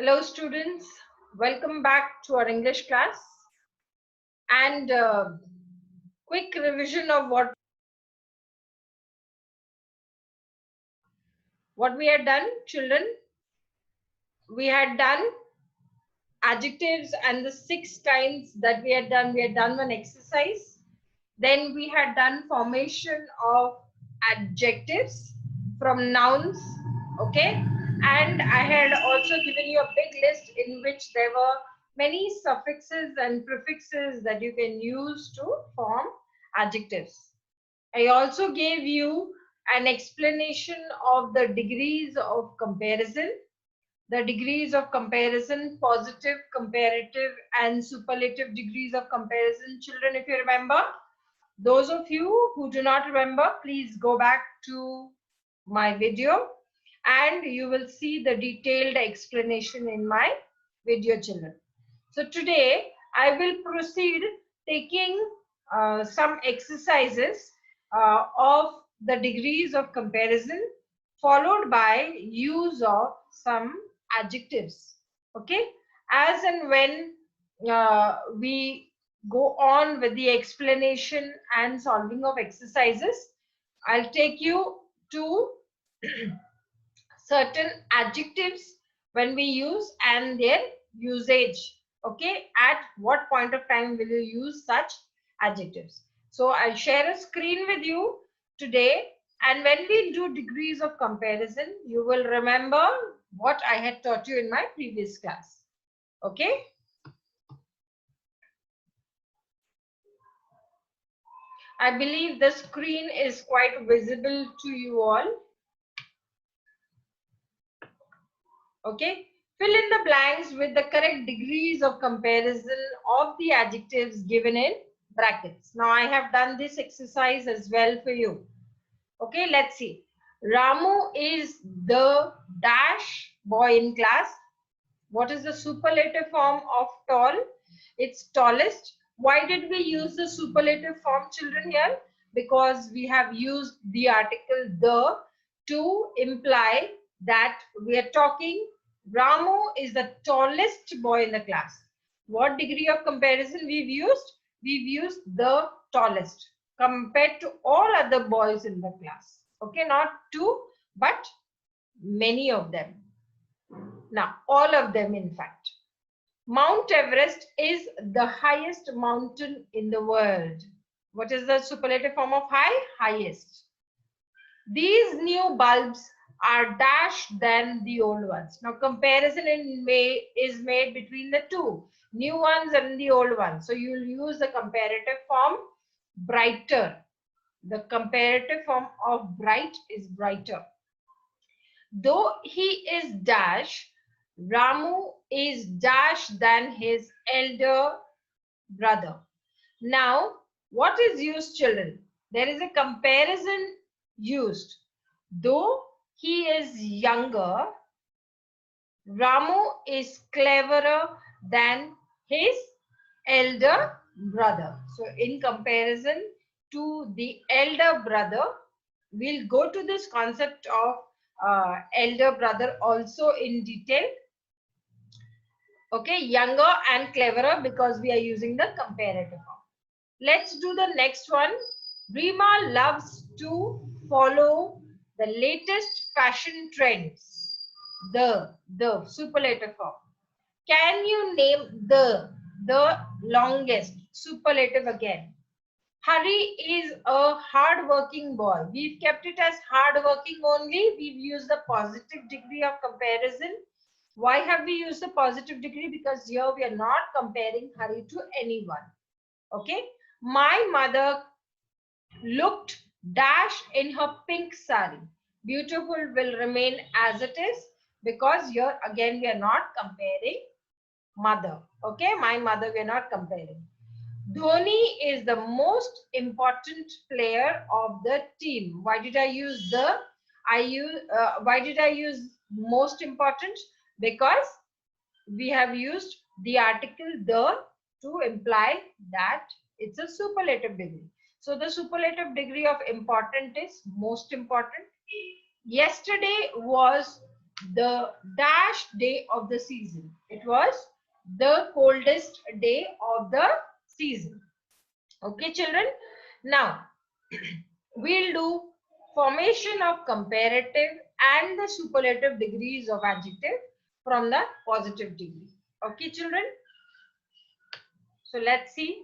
Hello students, welcome back to our English class and quick revision of what we had done children. We had done adjectives and the 6 kinds that we had done one exercise. Then we had done formation of adjectives from nouns, okay? And I had also given you a big list in which there were many suffixes and prefixes that you can use to form adjectives. I also gave you an explanation of the degrees of comparison, positive, comparative, and superlative degrees of comparison. Children, if you remember, those of you who do not remember, please go back to my video and you will see the detailed explanation in my video, children. So today I will proceed taking some exercises of the degrees of comparison, followed by use of some adjectives. Okay, as and when we go on with the explanation and solving of exercises, I'll take you to certain adjectives when we use and their usage. Okay, at what point of time will you use such adjectives? So I'll share a screen with you today, and when we do degrees of comparison, you will remember what I had taught you in my previous class. Okay. I believe the screen is quite visible to you all. Okay, fill in the blanks with the correct degrees of comparison of the adjectives given in brackets. Now I have done this exercise as well for you. Okay, let's see. Ramu is the dash boy in class. What is the superlative form of tall? It's tallest. Why did we use the superlative form, children, here? Because we have used the article the to imply that we are talking Ramu is the tallest boy in the class. What degree of comparison we've used? We've used the tallest compared to all other boys in the class. Okay, not two, but many of them. Now, all of them, in fact. Mount Everest is the highest mountain in the world. What is the superlative form of high? Highest. These new bulbs are dash than the old ones. Now, comparison is made between the two, new ones and the old ones. So, you will use the comparative form brighter. The comparative form of bright is brighter. Though he is dash, Ramu is dash than his elder brother. Now, what is used, children? There is a comparison used. Though he is younger, Ramu is cleverer than his elder brother. So, in comparison to the elder brother, we'll go to this concept of elder brother also in detail. Okay, younger and cleverer because we are using the comparative form. Let's do the next one. Rima loves to follow the latest fashion trends. The superlative form. Can you name the longest superlative again? Hari is a hard-working boy. We've kept it as hard-working only. We've used the positive degree of comparison. Why have we used the positive degree? Because here we are not comparing Hari to anyone. Okay. My mother looked dash in her pink sari. Beautiful will remain as it is because here again we are not comparing mother. Okay. My mother we are not comparing. Dhoni is the most important player of the team. Why did I use the? Why did I use most important? Because we have used the article the to imply that it's a superlative degree. So the superlative degree of important is most important. Yesterday was the dash day of the season. It was the coldest day of the season. Okay, children. Now, we'll do formation of comparative and the superlative degrees of adjective from the positive degree. Okay, children. So let's see.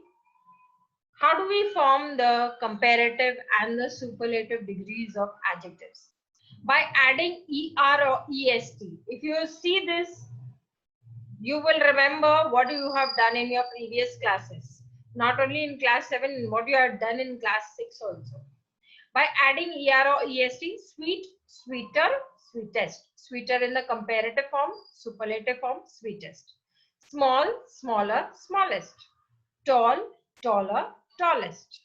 How do we form the comparative and the superlative degrees of adjectives? By adding ER or EST. If you see this, you will remember what you have done in your previous classes. Not only in class 7, what you have done in class 6 also. By adding ER or EST, sweet, sweeter, sweetest. Sweeter in the comparative form, superlative form, sweetest. Small, smaller, smallest. Tall, taller, tallest.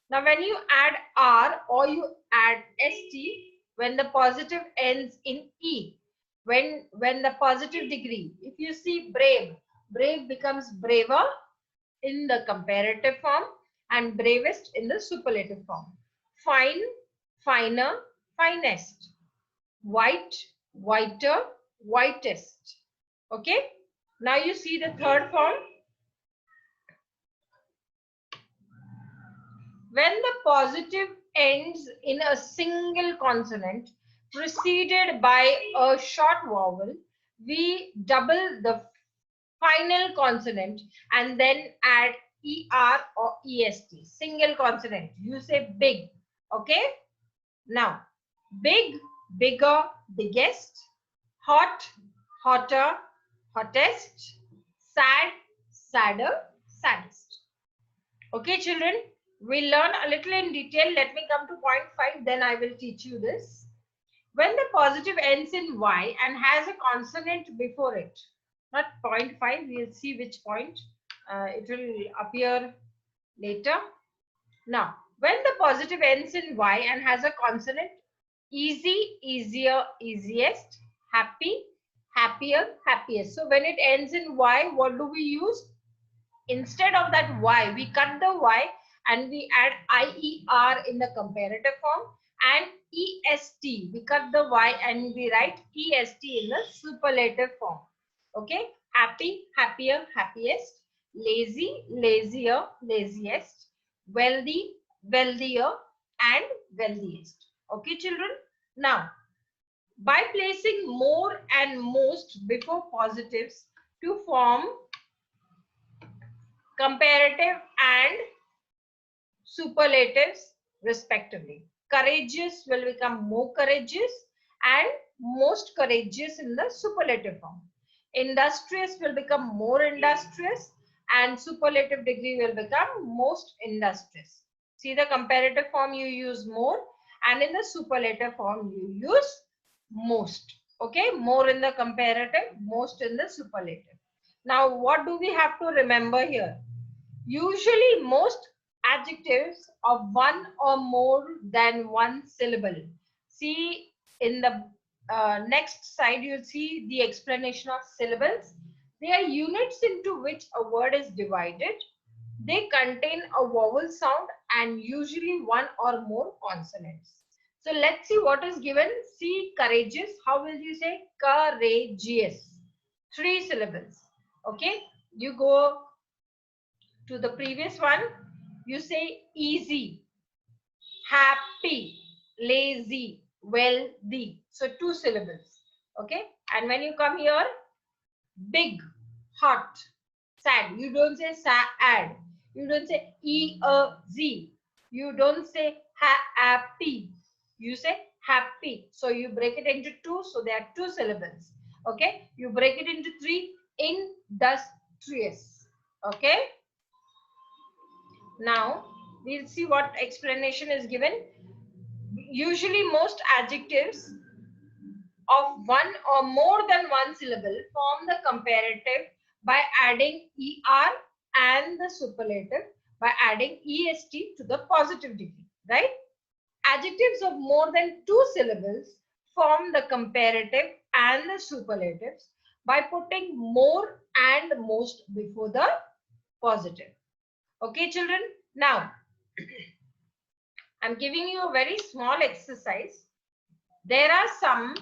Now when you add R or you add ST, when the positive ends in E, when the positive degree, if you see brave, brave becomes braver in the comparative form and bravest in the superlative form. Fine, finer, finest. White, whiter, whitest. Okay. Now you see the third form. When the positive ends in a single consonant preceded by a short vowel, we double the final consonant and then add ER or EST. Single consonant. You say big. Okay. Now, big, bigger, biggest. Hot, hotter, hottest. Sad, sadder, saddest. Okay, children. We'll learn a little in detail. Let me come to point 5, then I will teach you this. When the positive ends in Y and has a consonant before it, not point 5, we'll see which point. It will appear later. Now, when the positive ends in Y and has a consonant, easy, easier, easiest, happy, happier, happiest. So when it ends in Y, what do we use? Instead of that Y, we cut the Y and we add IER in the comparative form and EST. We cut the Y and we write EST in the superlative form. Okay. Happy, happier, happiest. Lazy, lazier, laziest. Wealthy, wealthier and wealthiest. Okay, children. Now, by placing more and most before positives to form comparative and superlatives respectively. Courageous will become more courageous and most courageous in the superlative form. Industrious will become more industrious and superlative degree will become most industrious. See, the comparative form you use more and in the superlative form you use most. Okay, more in the comparative, most in the superlative. Now, what do we have to remember here? Usually, most adjectives of one or more than one syllable. See, in the next slide, you'll see the explanation of syllables. They are units into which a word is divided. They contain a vowel sound and usually one or more consonants. So let's see what is given. See, courageous. How will you say courageous? 3 syllables. Okay. You go to the previous one. You say easy, happy, lazy, wealthy. So 2 syllables. Okay. And when you come here, big, hot, sad. You don't say sad. You don't say E-A-Z. You don't say happy. You say happy. So you break it into 2. So there are 2 syllables. Okay. You break it into 3. Industrious. Okay. Now we'll see what explanation is given. Usually most adjectives of one or more than one syllable form the comparative by adding ER and the superlative by adding EST to the positive degree, right? Adjectives of more than 2 syllables form the comparative and the superlatives by putting more and most before the positive. Okay, children. Now, I'm giving you a very small exercise. There are some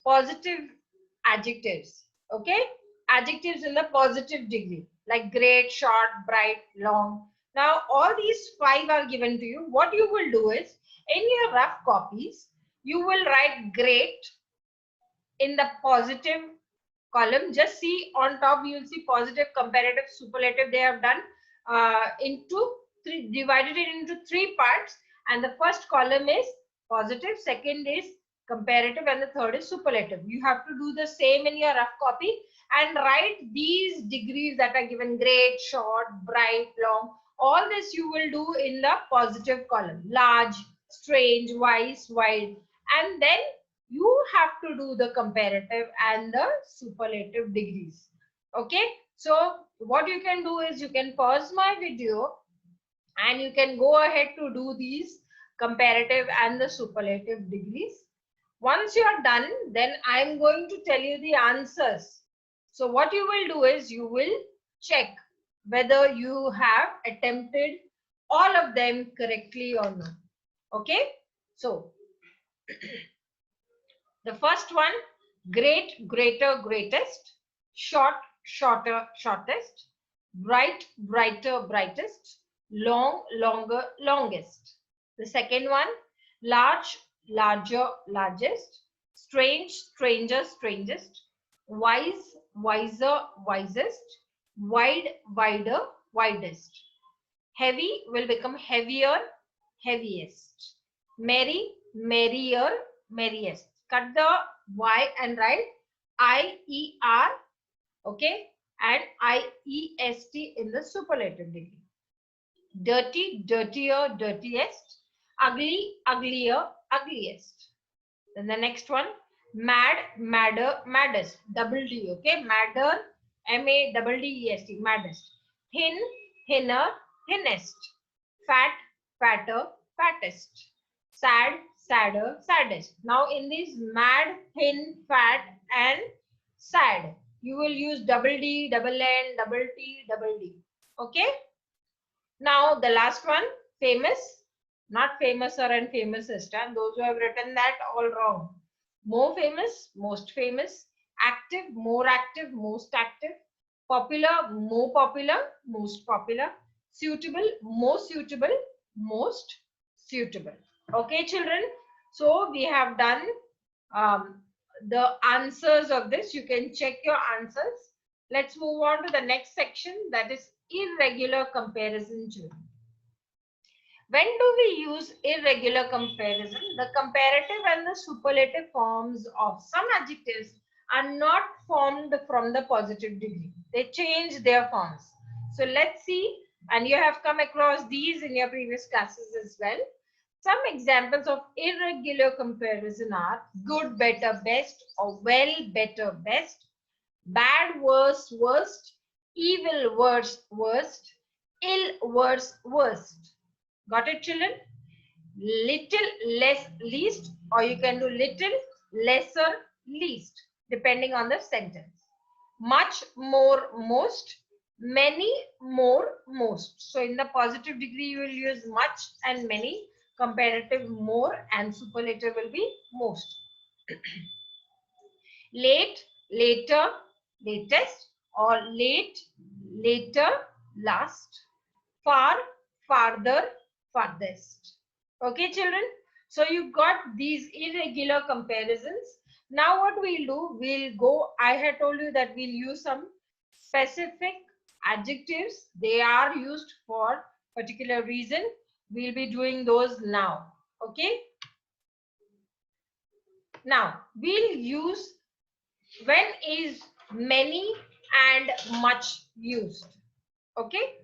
positive adjectives. Okay, adjectives in the positive degree like great, short, bright, long. Now all these 5 are given to you. What you will do is, in your rough copies, you will write great in the positive column. Just see on top, you will see positive, comparative, superlative. They have done into three, divided it into 3 parts, and the first column is positive, second is comparative, and the third is superlative. You have to do the same in your rough copy and write these degrees that are given: great, short, bright, long. All this you will do in the positive column: large, strange, wise, wide. And then you have to do the comparative and the superlative degrees. Okay, so what you can do is, you can pause my video and you can go ahead to do these comparative and the superlative degrees. Once you are done, then I'm going to tell you the answers. So what you will do is, you will check whether you have attempted all of them correctly or not. Okay, so the first one: great, greater, greatest; short, shorter, shortest; bright, brighter, brightest; long, longer, longest. The second one: large, larger, largest; strange, stranger, strangest; wise, wiser, wisest; wide, wider, widest. Heavy will become heavier, heaviest. Merry, merrier, merriest. Cut the Y and write IER, okay, and IEST in the superlative degree. Dirty, dirtier, dirtiest. Ugly, uglier, ugliest. Then the next one: mad, madder, maddest. Double D, okay, madder, MADDEST, maddest. Thin, thinner, thinnest. Fat, fatter, fattest. Sad, sadder, saddest. Now in these mad, thin, fat, and sad, you will use double D, double N, double T, double D. Okay. Now the last one: famous, not famous or unfamousest. And those who have written that, all wrong. More famous, most famous; active, more active, most active; popular, more popular, most popular; suitable, more suitable, most suitable. Okay, children. So we have done the answers of this. You can check your answers. Let's move on to the next section, that is irregular comparison, children. When do we use irregular comparison? The comparative and the superlative forms of some adjectives are not formed from the positive degree. They change their forms. So let's see, and you have come across these in your previous classes as well. Some examples of irregular comparison are good, better, best; or well, better, best; bad, worse, worst; evil, worst, worst; ill, worse, worst. Got it, children? Little, less, least, or you can do little, lesser, least, depending on the sentence. Much, more, most; many, more, most. So in the positive degree, you will use much and many; comparative, more; and superlative will be most. Late, later, latest; or late, later, last; far, farther, farthest. Okay, children. So you got these irregular comparisons. Now what we'll do, we'll go, I had told you that we'll use some specific adjectives. They are used for particular reason. We'll be doing those now. Okay. Now we'll use when is many and much used. Okay.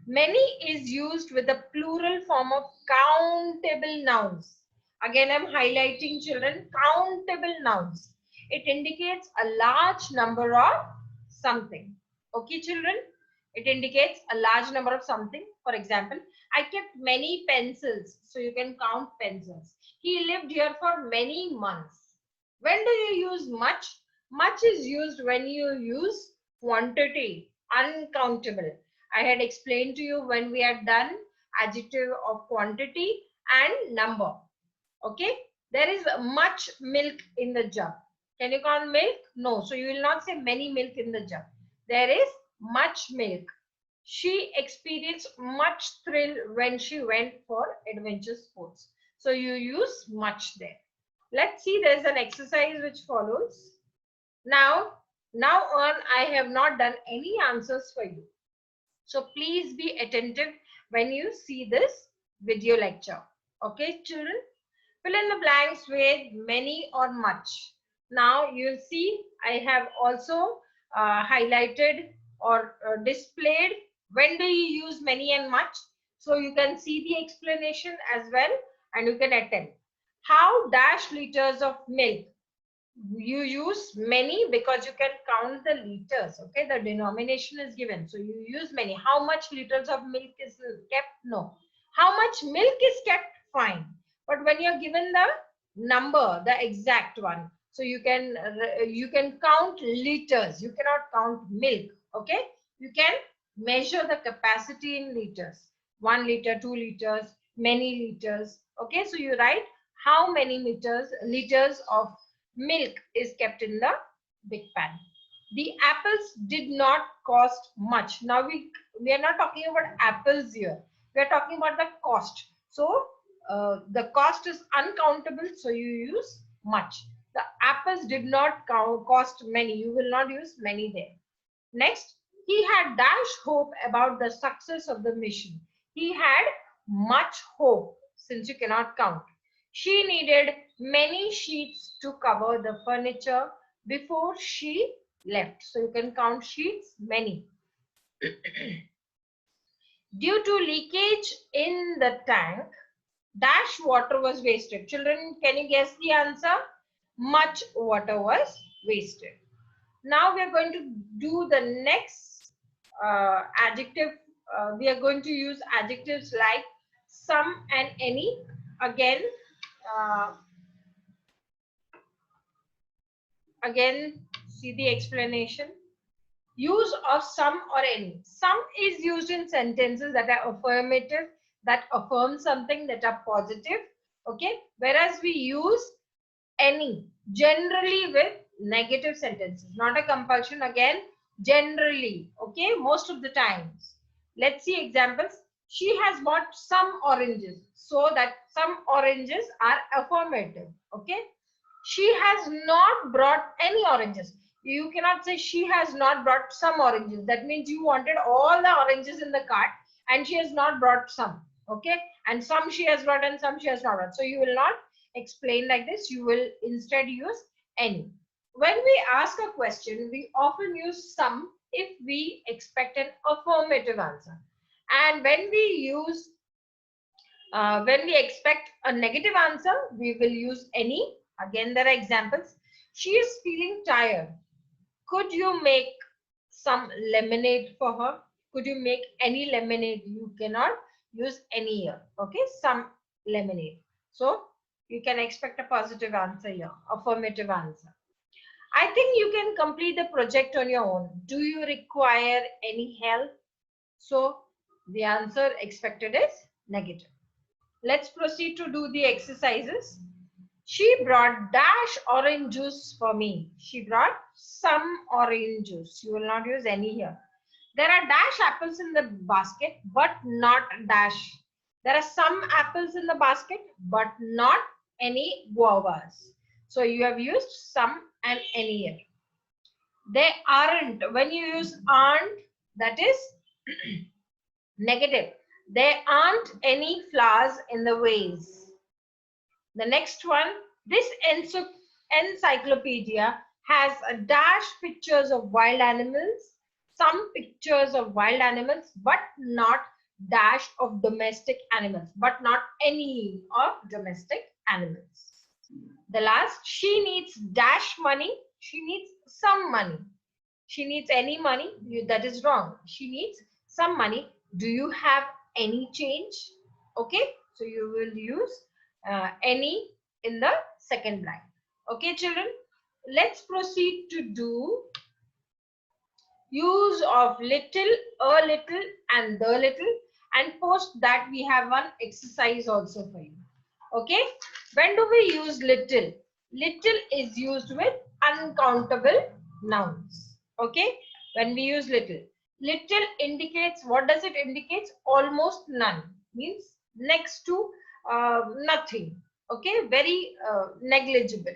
Many is used with the plural form of countable nouns. Again, I'm highlighting, children, countable nouns. It indicates a large number of something. Okay, children? It indicates a large number of something. For example, I kept many pencils. So you can count pencils. He lived here for many months. When do you use much? Much is used when you use quantity, uncountable. I had explained to you when we had done adjective of quantity and number. Okay, there is much milk in the jug. Can you count milk? No. So you will not say many milk in the jug. There is much milk. She experienced much thrill when she went for adventure sports. So you use much there. Let's see, there's an exercise which follows. Now on, I have not done any answers for you. So please be attentive when you see this video lecture. Okay, children? Fill in the blanks with many or much. Now you'll see I have also highlighted or displayed when do you use many and much. So you can see the explanation as well and you can attempt. How dash liters of milk? You use many because you can count the liters. Okay, the denomination is given, so you use many. How much liters of milk is kept? No. How much milk is kept? Fine. But when you're given the number, the exact one, so you can count liters, you cannot count milk. Okay, you can measure the capacity in liters. 1 liter, 2 liters, many liters. Okay, so you write how many liters of milk is kept in the big pan. The apples did not cost much. Now we are not talking about apples here. We are talking about the cost. So the cost is uncountable, so you use much. The apples did not cost many. You will not use many there. Next, he had dash hope about the success of the mission. He had much hope, since you cannot count. She needed many sheets to cover the furniture before she left. So you can count sheets, many. Due to leakage in the tank, dash water was wasted. Children, can you guess the answer? Much water was wasted. Now we are going to do the next adjective. We are going to use adjectives like some and any. Again, see the explanation. Use of some or any. Some is used in sentences that are affirmative, that affirm something, that are positive. Okay, whereas we use any generally with negative sentences. Not a compulsion, again, generally. Okay, most of the times. Let's see examples. She has bought some oranges. So that some oranges are affirmative. Okay, she has not brought any oranges. You cannot say she has not brought some oranges. That means you wanted all the oranges in the cart and she has not brought some. Okay, and some she has brought and some she has not brought. So you will not explain like this. You will instead use any. When we ask a question, we often use some if we expect an affirmative answer. And when we expect a negative answer, we will use any. Again, there are examples. She is feeling tired. Could you make some lemonade for her? Could you make any lemonade? You cannot use any here. Okay, some lemonade. So you can expect a positive answer here, affirmative answer. I think you can complete the project on your own. Do you require any help? So the answer expected is negative. Let's proceed to do the exercises. She brought dash orange juice for me. She brought some orange juice. You will not use any here. There are dash apples in the basket, but not dash. There are some apples in the basket, but not any guavas. So you have used some and any here. They aren't. When you use aren't, that is negative. There aren't any flowers in the vase. The next one, this encyclopedia has a dash pictures of wild animals, some pictures of wild animals, but not dash of domestic animals, but not any of domestic animals. The last, she needs dash money, she needs some money. She needs any money, that is wrong. She needs some money. Do you have any change? Okay, so you will use any in the second line. Okay, children, let's proceed to do use of little, a little, and the little, and post that we have one exercise also for you. Okay, when do we use little? Little is used with uncountable nouns. Okay, when we use little. Little indicates, what does it indicate? Almost none, means next to nothing. Okay, very negligible.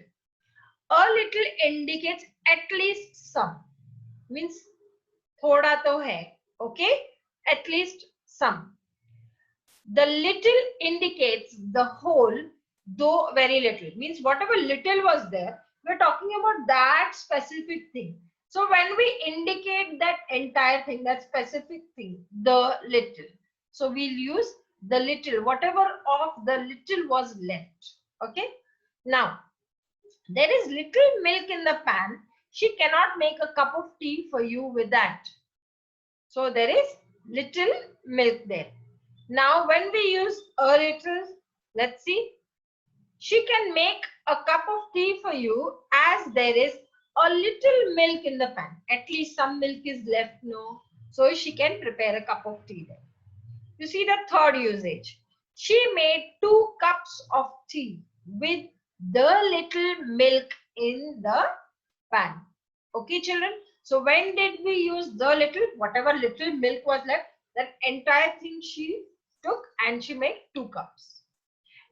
A little indicates at least some, means thoda to hai. Okay, at least some. The little indicates the whole, though very little, means whatever little was there, we're talking about that specific thing. So when we indicate that entire thing, that specific thing, the little, so we'll use the little, whatever of the little was left. Okay, now there is little milk in the pan, she cannot make a cup of tea for you with that. So there is little milk there. Now when we use a little, let's see, she can make a cup of tea for you as there is a little milk in the pan. At least some milk is left, no? So she can prepare a cup of tea there. You see the third usage. She made 2 cups of tea with the little milk in the pan. Okay, children. So when did we use the little? Whatever little milk was left, that entire thing she took and she made 2 cups.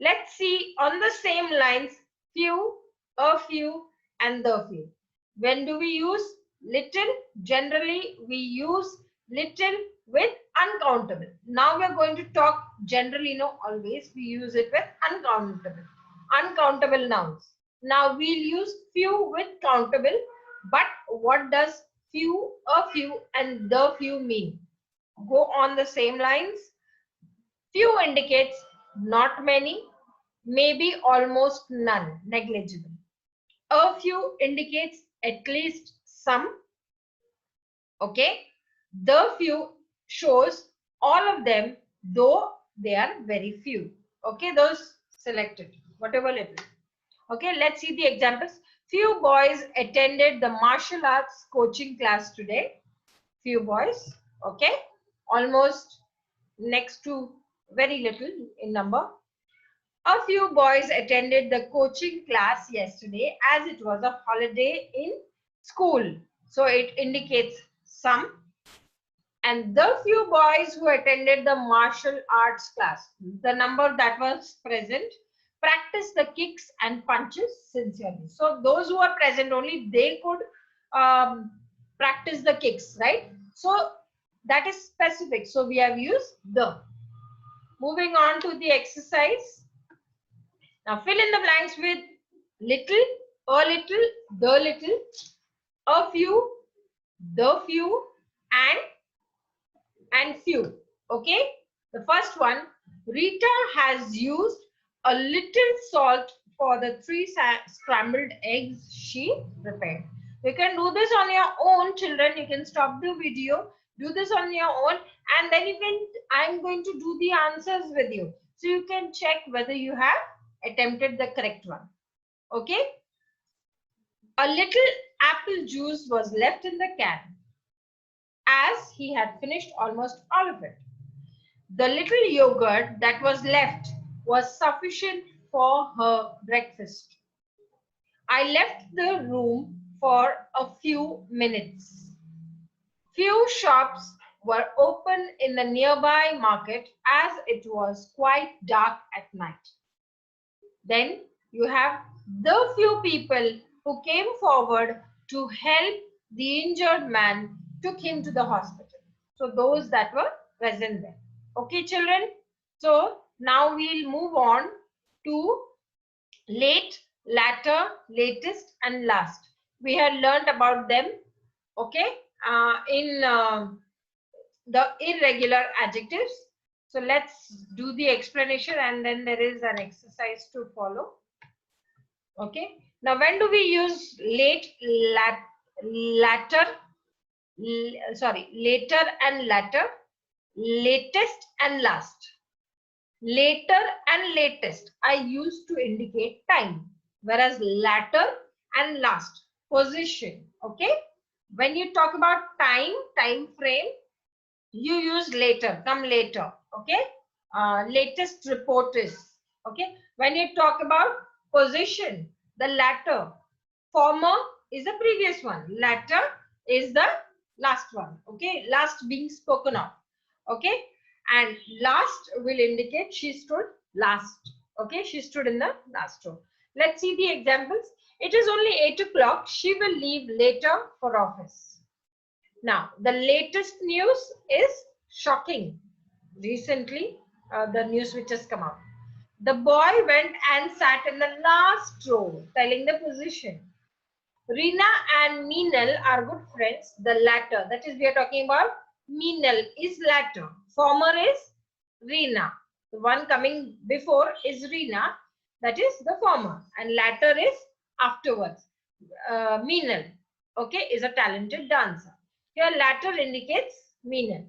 Let's see on the same lines, few, a few, and the few. When do we use little? Generally, we use little with uncountable. Now we are going to talk generally, no, always we use it with uncountable nouns. Now we'll use few with countable, but what does few, a few, and the few mean? Go on the same lines. Few indicates not many, maybe almost none, negligible. A few indicates at least some. Okay. The few shows all of them, though they are very few. Okay, those selected, whatever little. Okay, let's see the examples. Few boys attended the martial arts coaching class today. Few boys. Okay, almost next to very little in number. A few boys attended the coaching class yesterday as it was a holiday in school. So it indicates some. And the few boys who attended the martial arts class, the number that was present, practiced the kicks and punches sincerely. So those who are present, only they could practice the kicks, right? So that is specific. So we have used the. Moving on to the exercise. Now fill in the blanks with little, a little, the little, a few, the few, and few. Okay. The first one, Rita has used a little salt for the 3 scrambled eggs she prepared. You can do this on your own, children. You can stop the video, do this on your own, and then you can, I'm going to do the answers with you. So you can check whether you have attempted the correct one. Okay. A little apple juice was left in the can as he had finished almost all of it. The little yogurt that was left was sufficient for her breakfast. I left the room for a few minutes. Few shops were open in the nearby market as it was quite dark at night. Then you have the few people who came forward to help the injured man took him to the hospital. So those that were present there. Okay, children. So now we'll move on to late, latter, latest, and last. We had learned about them. Okay, in the irregular adjectives. So let's do the explanation, and then there is an exercise to follow. Okay. Now, when do we use late, latter, later and latter, latest and last? Later and latest I used to indicate time, whereas latter and last, position. Okay. When you talk about time frame, you use later, come later. Okay. Latest report is. Okay. When you talk about position, the latter, former is the previous one. Latter is the last one. Okay, last being spoken of. Okay, and last will indicate she stood last. Okay, she stood in the last row. Let's see the examples. It is only 8 o'clock. She will leave later for office. Now, the latest news is shocking. Recently, the news which has come out. The boy went and sat in the last row, telling the position. Reena and Meenal are good friends. The latter, that is, we are talking about Meenal, is latter. Former is Reena. The one coming before is Reena, that is the former, and latter is afterwards. Meenal, okay, is a talented dancer. Here, latter indicates Meenal.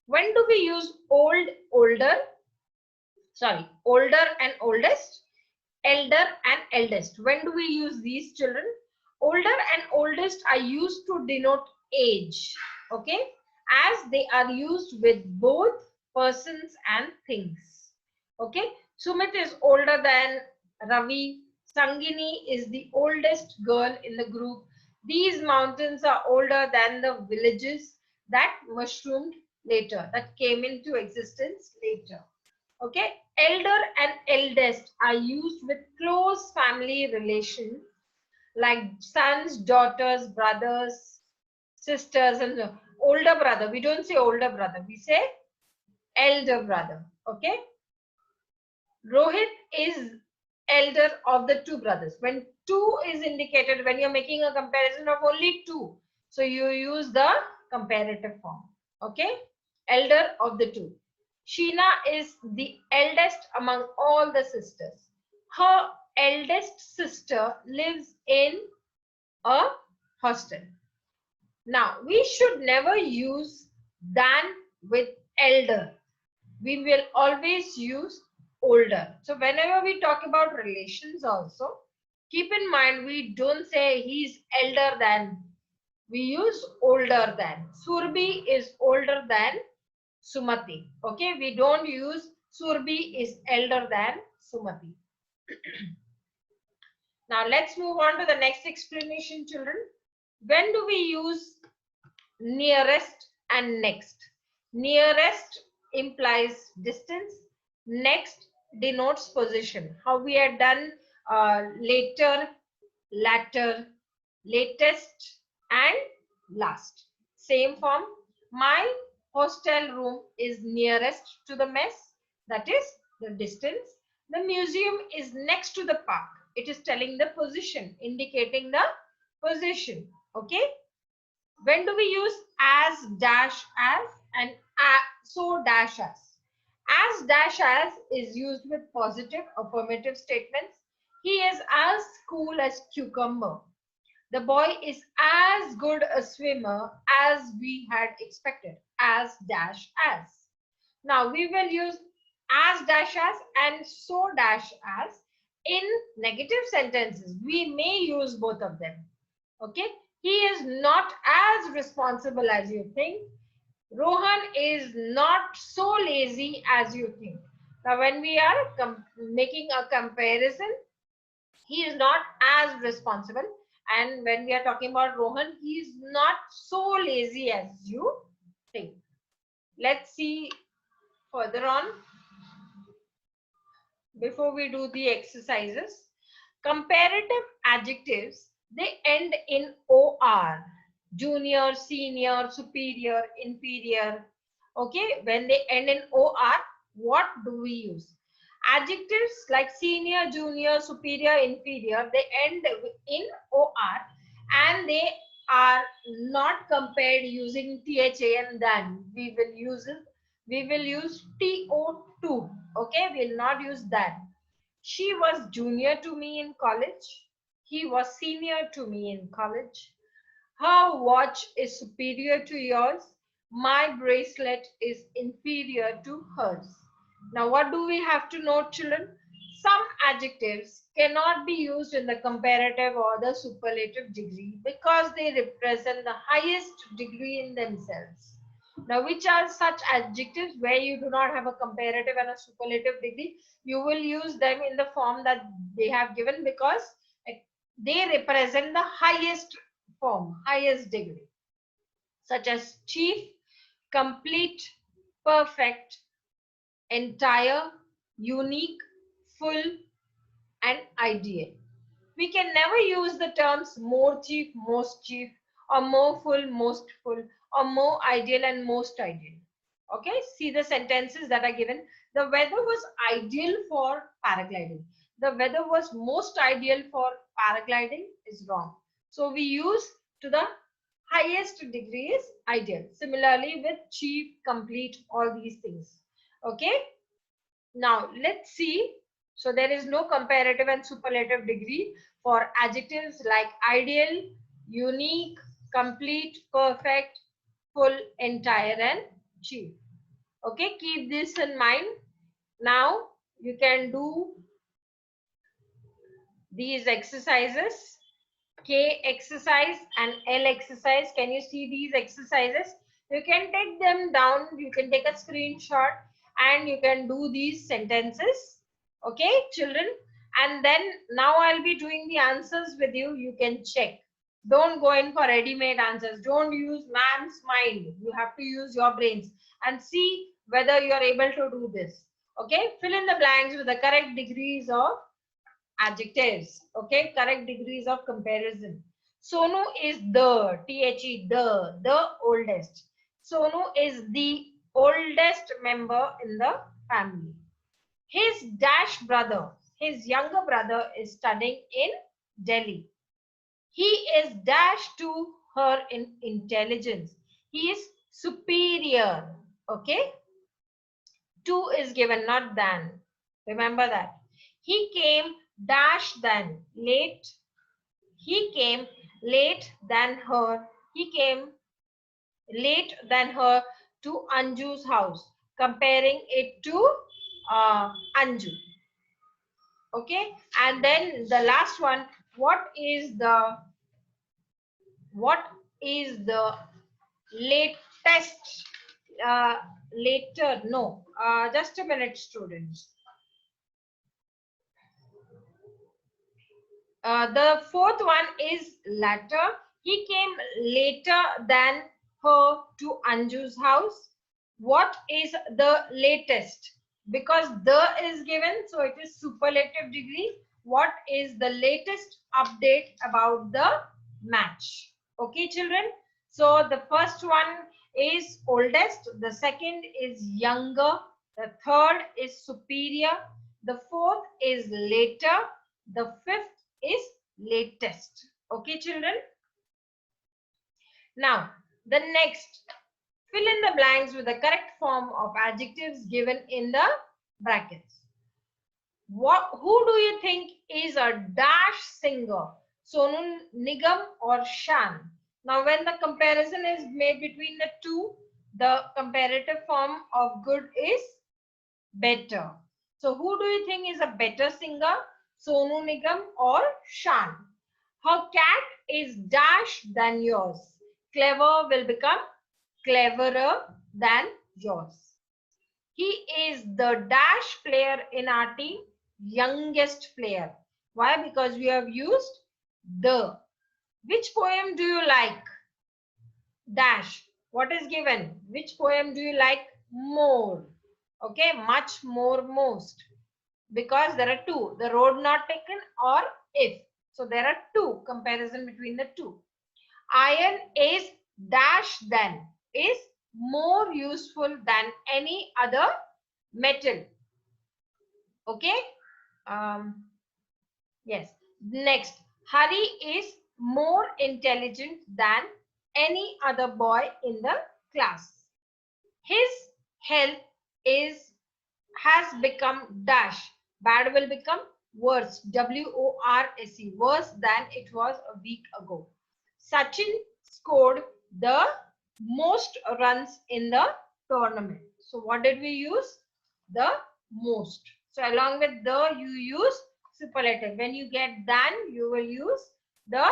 When do we use old, older? Sorry, older and oldest, elder and eldest. When do we use these, children? Older and oldest are used to denote age, okay, as they are used with both persons and things. Okay, Sumit is older than Ravi. Sangini is the oldest girl in the group. These mountains are older than the villages that mushroomed later, that came into existence later. Okay, elder and eldest are used with close family relations like sons, daughters, brothers, sisters, and older brother. We don't say older brother, we say elder brother. Okay, Rohit is elder of the two brothers. When two is indicated, when you're making a comparison of only two, so you use the comparative form. Okay, elder of the two. Sheena is the eldest among all the sisters. Her eldest sister lives in a hostel. Now, we should never use than with elder. We will always use older. So, whenever we talk about relations also, keep in mind we don't say he's elder than. We use older than. Surbi is older than Sumati. Okay, we don't use Surbi is elder than Sumati. Now let's move on to the next explanation, children. When do we use nearest and next? Nearest implies distance. Next denotes position. How we had done later, latter, latest, and last. Same form. My hostel room is nearest to the mess. That is the distance. The museum is next to the park. It is telling the position, indicating the position. Okay. When do we use as dash as and so dash as dash as is used with positive affirmative statements. He is as cool as cucumber. The boy is as good a swimmer as we had expected. As dash as. Now we will use as dash as and so dash as in negative sentences. We may use both of them. Okay. He is not as responsible as you think. Rohan is not so lazy as you think. Now, when we are making a comparison, he is not as responsible. And when we are talking about Rohan, he is not so lazy as you think. Let's see further on before we do the exercises. Comparative adjectives, they end in OR. Junior, senior, superior, inferior. Okay, when they end in OR, what do we use? Adjectives like senior, junior, superior, inferior, they end in OR and they are not compared using THA and than. We will use TO2. Okay, we'll not use that. She was junior to me in college. He was senior to me in college. Her watch is superior to yours. My bracelet is inferior to hers. Now, what do we have to note, children? Some adjectives cannot be used in the comparative or the superlative degree because they represent the highest degree in themselves. Now, which are such adjectives where you do not have a comparative and a superlative degree? You will use them in the form that they have given because they represent the highest form, highest degree, such as chief, complete, perfect, entire, unique, full, and ideal. We can never use the terms more chief, or more full, or more ideal and most ideal. Okay, see the sentences that are given. The weather was ideal for paragliding. The weather was most ideal for paragliding is wrong. So we use to the highest degree is ideal. Similarly with chief, complete, all these things. Okay, now let's see. So there is no comparative and superlative degree for adjectives like ideal, unique, complete, perfect, full, entire, and chief. Okay, keep this in mind. Now you can do these exercises, K exercise and L exercise. Can you see these exercises? You can take them down, you can take a screenshot and you can do these sentences. Okay, children. And then now I'll be doing the answers with you. You can check. Don't go in for ready-made answers. Don't use man's mind. You have to use your brains and see whether you are able to do this. Okay, fill in the blanks with the correct degrees of adjectives. Okay, correct degrees of comparison. Sonu is the oldest. Sonu is the oldest member in the family. His dash brother, his younger brother is studying in Delhi. He is dash to her in intelligence. He is superior. Okay, to is given, not than. Remember that. He came dash than late. He came late than her. He came late than her to Anju's house, comparing it to Anju. Okay, and then the last one. What is the latest? Later? No. Just a minute, students. The fourth one is latter. He came later than her to Anju's house. What is the latest? Because the is given, so it is superlative degree. What is the latest update about the match? Okay, children. So the first one is oldest. The second is younger. The third is superior. The fourth is later. The fifth is latest. Okay, children. Now, the next, fill in the blanks with the correct form of adjectives given in the brackets. Who do you think is a dash singer? Sonu Nigam or Shan? Now, when the comparison is made between the two, the comparative form of good is better. So, who do you think is a better singer? Sonu Nigam or Shan? Her cat is dash than yours. Clever will become cleverer than yours. He is the dash player in our team, youngest player. Why? Because we have used the. Which poem do you like? Dash. What is given? Which poem do you like more? Okay, much more, most. Because there are two, the road not taken or if. So there are two, comparison between the two. Iron is dash than, is more useful than any other metal. Okay. Yes. Next, Hari is more intelligent than any other boy in the class. His health has become dash. Bad will become worse. W-O-R-S-E. Worse than it was a week ago. Sachin scored the most runs in the tournament. So what did we use? The most. So along with the, you use superlative. When you get than, you will use the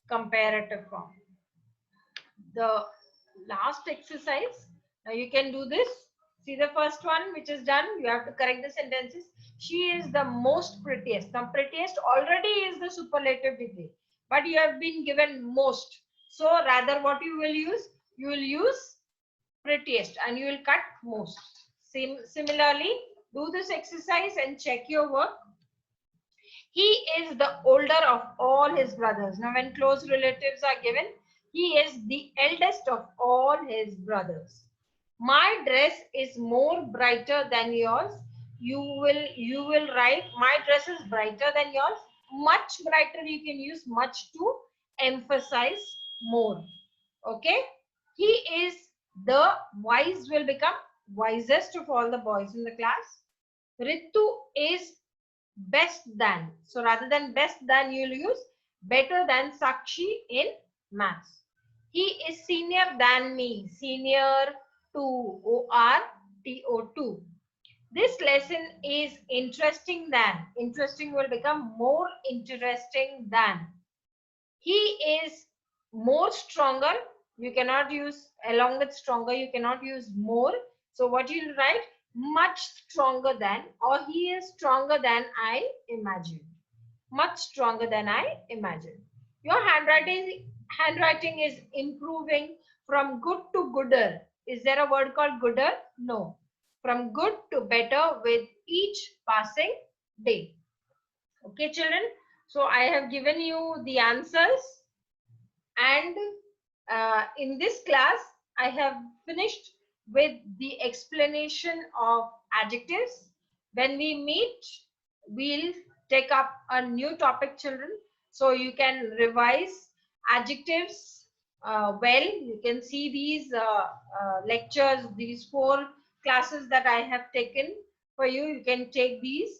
comparative form. The last exercise. Now you can do this. See the first one which is done. You have to correct the sentences. She is the most prettiest. Now prettiest already is the superlative degree, but you have been given most. So rather what you will use? You will use prettiest and you will cut most. Similarly, do this exercise and check your work. He is the older of all his brothers. Now when close relatives are given, he is the eldest of all his brothers. My dress is more brighter than yours. You will write my dress is brighter than yours. Much brighter, you can use much to emphasize more. Okay. He is the wise will become wisest of all the boys in the class. Ritu is best than. So rather than best than, you'll use better than Sakshi in maths. He is senior than me. Senior to ORTO2. This lesson is interesting than. Interesting will become more interesting than. He is more stronger. You cannot use along with stronger. You cannot use more. So what you'll write? Much stronger than, or he is stronger than I imagined. Much stronger than I imagined. Your handwriting is improving from good to gooder. Is there a word called gooder? No. From good to better with each passing day. Okay, children. So I have given you the answers, and in this class I have finished with the explanation of adjectives. When we meet, we'll take up a new topic, children, so you can revise adjectives well. You can see these lectures, these 4 classes that I have taken for you. You can take these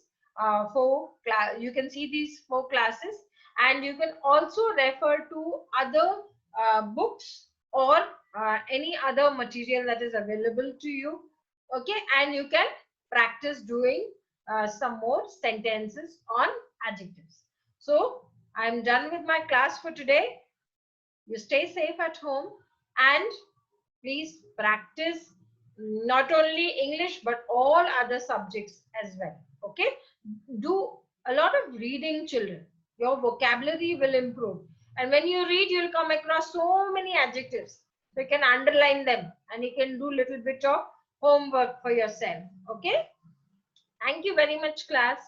you can see these 4 classes, and you can also refer to other books or any other material that is available to you. Okay, and you can practice doing some more sentences on adjectives. So I'm done with my class for today. You stay safe at home, and please practice not only English but all other subjects as well. Okay, do a lot of reading, children. Your vocabulary will improve, and when you read, you'll come across so many adjectives, so you can underline them and you can do little bit of homework for yourself. Okay, thank you very much, class.